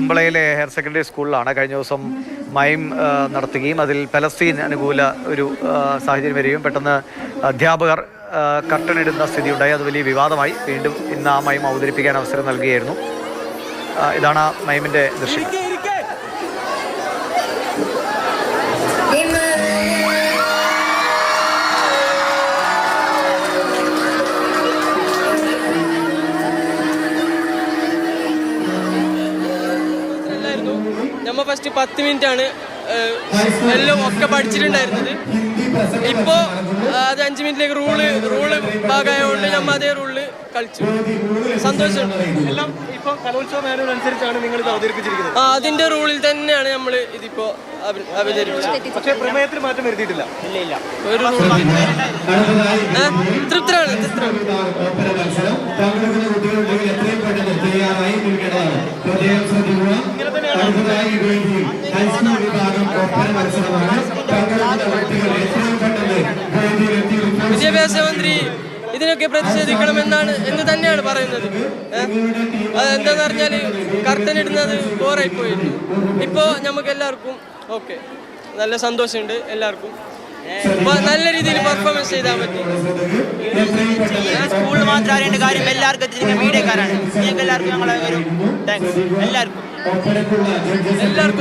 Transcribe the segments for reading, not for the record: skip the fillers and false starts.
കുമ്പളയിലെ higher secondary സ്കൂളിലാണ് കഴിഞ്ഞ ദിവസം മൈം നടത്തുകയും അതിൽ പലസ്തീൻ അനുകൂല ഒരു സാഹചര്യം വരികയും പെട്ടെന്ന് അധ്യാപകർ കർട്ടനിടുന്ന സ്ഥിതി ഉണ്ടായി. അത് വലിയ വിവാദമായി. വീണ്ടും ഇന്ന് ആ മൈം അവതരിപ്പിക്കാൻ അവസരം നൽകുകയായിരുന്നു. ഇതാണ് മൈമിൻ്റെ ദൃശ്യം. നമ്മൾ ഫസ്റ്റ് 10 മിനിറ്റാണ് എല്ലാം ഒക്കെ പഠിച്ചിട്ടുണ്ടായിരുന്നത്. ഇപ്പോൾ അത് 5 മിനിറ്റിലേക്ക് റൂള് ഭാഗമായതുകൊണ്ട് നമ്മൾ അതേ റൂളിൽ കളിച്ചു. സന്തോഷമുണ്ട്. എല്ലാം ഇപ്പോൾ കലോത്സവ മാനുവൽ അനുസരിച്ചാണ് നിങ്ങൾ ഇത് അവതരിപ്പിച്ചിരിക്കുന്നത്. അതിൻ്റെ റൂളിൽ തന്നെയാണ് നമ്മൾ ഇതിപ്പോൾ അവതരിപ്പിച്ചത്. പക്ഷേ പ്രമേയത്തിൽ മാറ്റം വരുത്തിയിട്ടില്ല. ഇല്ല ഒരു തൃപ്തരാണ്. വിദ്യാഭ്യാസ മന്ത്രി ഇതിനൊക്കെ പ്രതിഷേധിക്കണമെന്ന് തന്നെയാണ് പറയുന്നത്. അതെന്താന്ന് പറഞ്ഞാൽ കർട്ടൻ ഇടുന്നത് ബോറായി പോയിരുന്നു. ഇപ്പോൾ നമുക്ക് എല്ലാവർക്കും ഓക്കെ, നല്ല സന്തോഷമുണ്ട്. എല്ലാവർക്കും നല്ല രീതിയിൽ പെർഫോമൻസ് ചെയ്താൽ പറ്റി. സ്കൂളിൽ മാത്രം അറിയേണ്ട കാര്യം എല്ലാവർക്കും മീഡിയക്കാരാണ്. നിങ്ങൾക്ക് എല്ലാവർക്കും ഞങ്ങളെ ഒരു താങ്ക്സ്. എല്ലാവർക്കും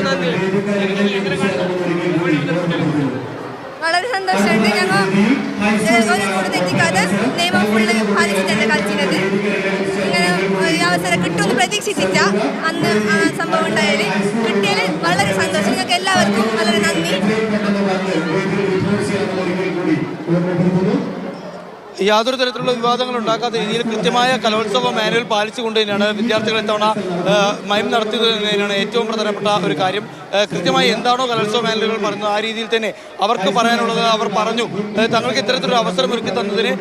നന്ദി. വളരെ സന്തോഷമുണ്ട്. ഞങ്ങൾ ഒരു കൂടെ തെറ്റിക്കാതെ നിയമം ഫുള്ള് പാലിച്ചിട്ടല്ല കളിച്ചിരുന്നത്. ഇങ്ങനെ ഒരു അവസരം കിട്ടുമെന്ന് പ്രതീക്ഷിച്ചില്ല. അന്ന് ആ സംഭവം ഉണ്ടായാൽ കിട്ടിയാൽ വളരെ സന്തോഷം. നിങ്ങൾക്ക് എല്ലാവർക്കും വളരെ നന്ദി. യാതൊരു തരത്തിലുള്ള വിവാദങ്ങൾ ഉണ്ടാക്കാത്ത രീതിയിൽ കൃത്യമായ കലോത്സവ മാനുവൽ പാലിച്ചുകൊണ്ട് തന്നെയാണ് വിദ്യാർത്ഥികൾ ഇത്തവണ മൈം നടത്തിയത് എന്നതിനാണ് ഏറ്റവും പ്രധാനപ്പെട്ട ഒരു കാര്യം. കൃത്യമായി എന്താണോ കലോത്സവ മാനുവലുകൾ പറയുന്നത് ആ രീതിയിൽ തന്നെ അവർക്ക് പറയാനുള്ളത് അവർ പറഞ്ഞു. തങ്ങൾക്ക് ഇത്തരത്തിലൊരു അവസരം ഒരുക്കി തന്നതിന്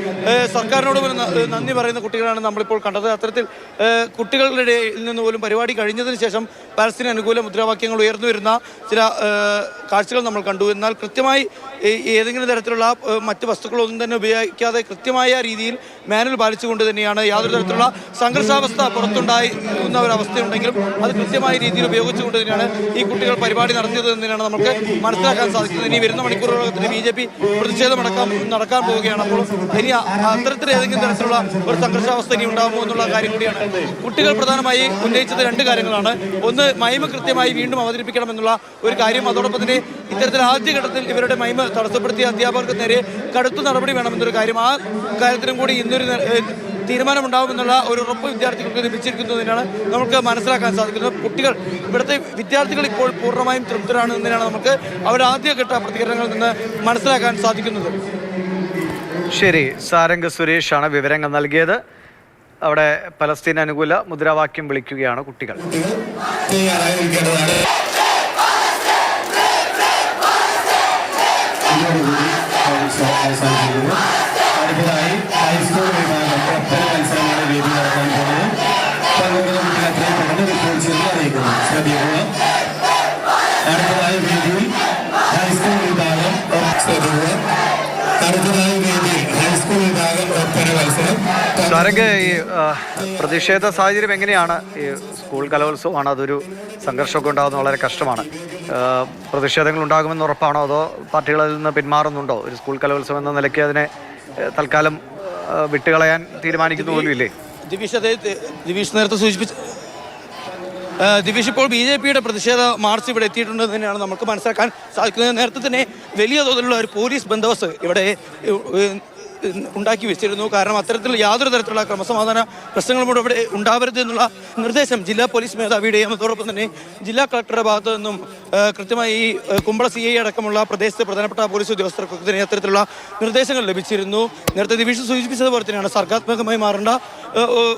സർക്കാരിനോട് നന്ദി പറയുന്ന കുട്ടികളാണ് നമ്മളിപ്പോൾ കണ്ടത്. അത്തരത്തിൽ കുട്ടികളുടെ ഇടയിൽ നിന്ന് പോലും പരിപാടി കഴിഞ്ഞതിന് ശേഷം പലസ്തീൻ അനുകൂല മുദ്രാവാക്യങ്ങൾ ഉയർന്നു വരുന്ന ചില കാഴ്ചകൾ നമ്മൾ കണ്ടു. എന്നാൽ കൃത്യമായി ഏതെങ്കിലും തരത്തിലുള്ള മറ്റ് വസ്തുക്കളൊന്നും തന്നെ ഉപയോഗിക്കാതെ കൃത്യമായ രീതിയിൽ മാനുവൽ പാലിച്ചുകൊണ്ട് തന്നെയാണ് യാതൊരു തരത്തിലുള്ള സംഘർഷാവസ്ഥ പുറത്തുണ്ടായിരുന്ന ഒരവസ്ഥയുണ്ടെങ്കിലും അത് കൃത്യമായ രീതിയിൽ ഉപയോഗിച്ചുകൊണ്ട് തന്നെയാണ് ഈ കുട്ടികൾ പരിപാടി നടത്തിയത് എന്നതിനാണ് നമുക്ക് മനസ്സിലാക്കാൻ സാധിക്കുന്നത്. ഇനി വരുന്ന മണിക്കൂറുകൾക്ക് BJP പ്രതിഷേധം നടക്കാൻ പോവുകയാണ്. അപ്പോൾ ഇനി അത്തരത്തിൽ ഏതെങ്കിലും തരത്തിലുള്ള ഒരു സംഘർഷാവസ്ഥ ഇനി ഉണ്ടാകുമോ എന്നുള്ള കാര്യം കൂടിയാണ്. കുട്ടികൾ പ്രധാനമായി ഉന്നയിച്ചത് 2 കാര്യങ്ങളാണ്. ഒന്ന്, മൈമ് കൃത്യമായി വീണ്ടും അവതരിപ്പിക്കണമെന്നുള്ള ഒരു കാര്യം. അതോടൊപ്പം തന്നെ ഇത്തരത്തിൽ ആദ്യഘട്ടത്തിൽ ഇവരുടെ മൈമ് തടസ്സപ്പെടുത്തിയ അധ്യാപകർക്ക് നേരെ കടുത്ത നടപടി വേണമെന്നൊരു കാര്യം. ആ കാര്യത്തിനും കൂടി ഇന്നൊരു തീരുമാനമുണ്ടാകുമെന്നുള്ള ഒരു ഉറപ്പ് വിദ്യാർത്ഥികൾക്ക് ലഭിച്ചിരിക്കുന്നതിനാണ് നമുക്ക് മനസ്സിലാക്കാൻ സാധിക്കുന്നത്. കുട്ടികൾ, ഇവിടുത്തെ വിദ്യാർത്ഥികൾ ഇപ്പോൾ പൂർണ്ണമായും തൃപ്തരാണ് എന്നതിനാണ് നമുക്ക് അവരുടെ ആദ്യഘട്ട പ്രതികരണങ്ങളിൽ നിന്ന് മനസ്സിലാക്കാൻ സാധിക്കുന്നത്. ശരി, സാരംഗ് സുരേഷാണ് വിവരങ്ങൾ നൽകിയത്. അവിടെ പലസ്തീൻ അനുകൂല മുദ്രാവാക്യം വിളിക്കുകയാണ് കുട്ടികൾ. അടുത്തതായി ഹൈസ്കൂൾ വിഭാഗം ഒപ്പന മത്സരമാണ് വേദി നടക്കാൻ പോകുന്നത്. പങ്കെടുക്കുന്ന കുട്ടികൾ അത്രയും പെട്ടെന്ന് റിപ്പോർട്ട് ചെയ്ത് അറിയിക്കുന്നു. ശ്രദ്ധിക്കുക. അടുത്തതായി വേദിയിൽ ഹൈസ്കൂൾ വിഭാഗം ഒപ്പന മത്സരം. സാരംഗ്, ഈ പ്രതിഷേധ സാഹചര്യം എങ്ങനെയാണ്? ഈ സ്കൂൾ കലോത്സവമാണ്, അതൊരു സംഘർഷമൊക്കെ ഉണ്ടാകുന്നത് വളരെ കഷ്ടമാണ്. പ്രതിഷേധങ്ങൾ ഉണ്ടാകുമെന്ന് ഉറപ്പാണോ, അതോ പാർട്ടികളിൽ നിന്ന് പിന്മാറുന്നുണ്ടോ? ഒരു സ്കൂൾ കലോത്സവം എന്ന നിലയ്ക്ക് അതിനെ തൽക്കാലം വിട്ടുകളയാൻ തീരുമാനിക്കുന്നു പോലും ഇല്ലേ? ദിവിഷ് നേരത്തെ സൂചിപ്പിച്ച ദിവിഷ് ഇപ്പോൾ BJPയുടെ പ്രതിഷേധ മാർച്ച് ഇവിടെ എത്തിയിട്ടുണ്ടെന്ന് തന്നെയാണ് നമുക്ക് മനസ്സിലാക്കാൻ സാധിക്കുന്നത്. നേരത്തെ തന്നെ വലിയ തോതിലുള്ള ഒരു പോലീസ് ബന്ദോബസ്ത് ഇവിടെ ഉണ്ടാക്കി വെച്ചിരുന്നു. കാരണം അത്തരത്തിൽ യാതൊരു തരത്തിലുള്ള ക്രമസമാധാന പ്രശ്നങ്ങളും കൂടെ ഇവിടെ ഉണ്ടാവരുത് എന്നുള്ള നിർദ്ദേശം ജില്ലാ പോലീസ് മേധാവിയുടെയും അതോടൊപ്പം തന്നെ ജില്ലാ കളക്ടറുടെ ഭാഗത്തു നിന്നും കൃത്യമായി ഈ കുമ്പള CI അടക്കമുള്ള പ്രദേശത്തെ പ്രധാനപ്പെട്ട പോലീസ് ഉദ്യോഗസ്ഥർക്കൊക്കെ തന്നെ അത്തരത്തിലുള്ള നിർദ്ദേശങ്ങൾ ലഭിച്ചിരുന്നു. നേരത്തെ ദിവിഷ് സൂചിപ്പിച്ചതുപോലെ തന്നെയാണ് സർഗാത്മകമായി മാറേണ്ട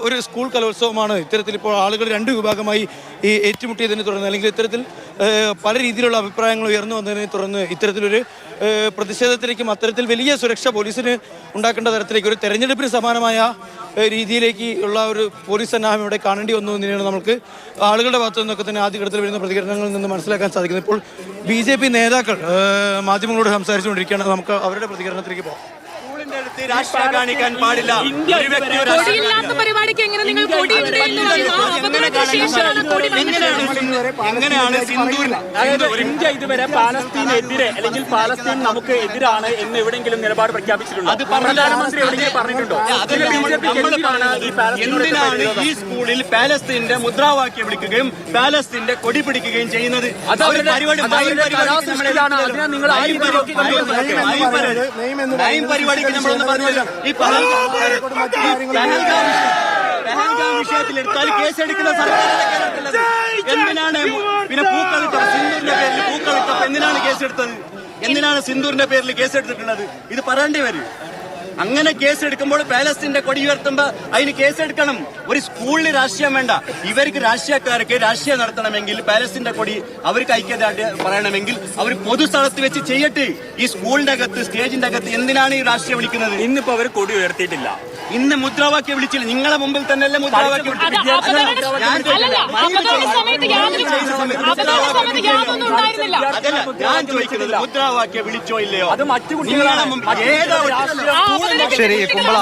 ഒരു സ്കൂൾ കലോത്സവമാണ് ഇത്തരത്തിൽ ഇപ്പോൾ ആളുകൾ 2 വിഭാഗമായി ഈ ഏറ്റുമുട്ടിയതിനെ തുടർന്ന്, അല്ലെങ്കിൽ ഇത്തരത്തിൽ പല രീതിയിലുള്ള അഭിപ്രായങ്ങൾ ഉയർന്നു വന്നതിനെ തുടർന്ന് ഇത്തരത്തിലൊരു പ്രതിഷേധത്തിലേക്കും അത്തരത്തിൽ വലിയ സുരക്ഷ പോലീസിന് ഉണ്ടാക്കേണ്ട തരത്തിലേക്ക് ഒരു തെരഞ്ഞെടുപ്പിന് സമാനമായ രീതിയിലേക്ക് ഉള്ള ഒരു പോലീസ് സന്നാഹം ഇവിടെ കാണേണ്ടി വന്നു എന്നതിനാണ് നമുക്ക് ആളുകളുടെ ഭാഗത്തു നിന്നൊക്കെ തന്നെ ആദ്യഘട്ടത്തിൽ വരുന്ന പ്രതികരണങ്ങളിൽ നിന്ന് മനസ്സിലാക്കാൻ സാധിക്കുന്നത്. ഇപ്പോൾ BJP നേതാക്കൾ മാധ്യമങ്ങളോട് സംസാരിച്ചുകൊണ്ടിരിക്കുകയാണ്. നമുക്ക് അവരുടെ പ്രതികരണത്തിലേക്ക് പോകാം. രാഷ്ട്രീയം കാണിക്കാൻ പാടില്ല. കൊടിയില്ലാത്ത പരിപാടിക്ക് എങ്ങനെ നിങ്ങൾ കൊടിയുണ്ട് എന്ന് പറയുന്നു? അപകടത്തിന് ശേഷമാണ് കൊടി എങ്ങനെയാണ് സിന്ദൂർ ഇന്ത്യ ഇതുവരെ പാലസ്തീനെതിരെ അല്ലെങ്കിൽ പാലസ്തീൻ നമുക്ക് എതിരാണ് എന്ന് എവിടെയെങ്കിലും നിലപാട് പ്രഖ്യാപിച്ചിട്ടുണ്ടോ? അത് പ്രധാനമന്ത്രി എവിടെയെങ്കിലും പറഞ്ഞിട്ടുണ്ടോ? എന്തിനാണ് ഈ സ്കൂളിൽ പാലസ്തീന്റെ മുദ്രാവാക്യം വിളിക്കുകയും പാലസ്തീന്റെ കൊടി പിടിക്കുകയും ചെയ്യുന്നത്? അത് അവരുടെ പരിപാടിക്ക് നമ്മളൊന്ന് പറഞ്ഞല്ലോ. ഈ പഹൽഗാം വിഷയത്തിൽ എടുത്താൽ കേസെടുക്കുന്ന സർക്കാരുള്ളത് എന്തിനാണ്? പിന്നെ പൂക്കളിട്ട സിന്ദൂരിന്റെ പേരിൽ പൂക്കളിട്ടപ്പോ എന്തിനാണ് കേസെടുത്തത്? എന്തിനാണ് സിന്ദൂരിന്റെ പേരിൽ കേസെടുത്തിട്ടുള്ളത്? ഇത് പറയേണ്ടി വരും. അങ്ങനെ കേസെടുക്കുമ്പോൾ പാലസ്തീന്റെ കൊടി ഉയർത്തുമ്പോ അതിന് കേസെടുക്കണം. ഒരു സ്കൂളിൽ രാഷ്ട്രീയം വേണ്ട. ഇവർക്ക് രാഷ്ട്രീയക്കാർക്ക് രാഷ്ട്രീയം നടത്തണമെങ്കിൽ പാലസ്തീന്റെ കൊടി അവർക്ക് ഐക്യത പറയണമെങ്കിൽ അവർ പൊതുസ്ഥലത്ത് വെച്ച് ചെയ്യട്ടെ. ഈ സ്കൂളിന്റെ അകത്ത് സ്റ്റേജിന്റെ അകത്ത് എന്തിനാണ് ഈ രാഷ്ട്രീയം വിളിക്കുന്നത്? ഇന്നിപ്പോ അവർ കൊടി ഉയർത്തിയിട്ടില്ല. ഇന്ന് മുദ്രാവാക്യം വിളിച്ചില്ല. നിങ്ങളെ മുമ്പിൽ തന്നെയല്ലേ മുദ്രാവാക്യം അതല്ല ഞാൻ ചോദിക്കുന്നത്. മുദ്രാവാക്യം വിളിച്ചോ ഇല്ലയോ? അത് മറ്റു കുട്ടികളാണ്. ശരി കുമ്പള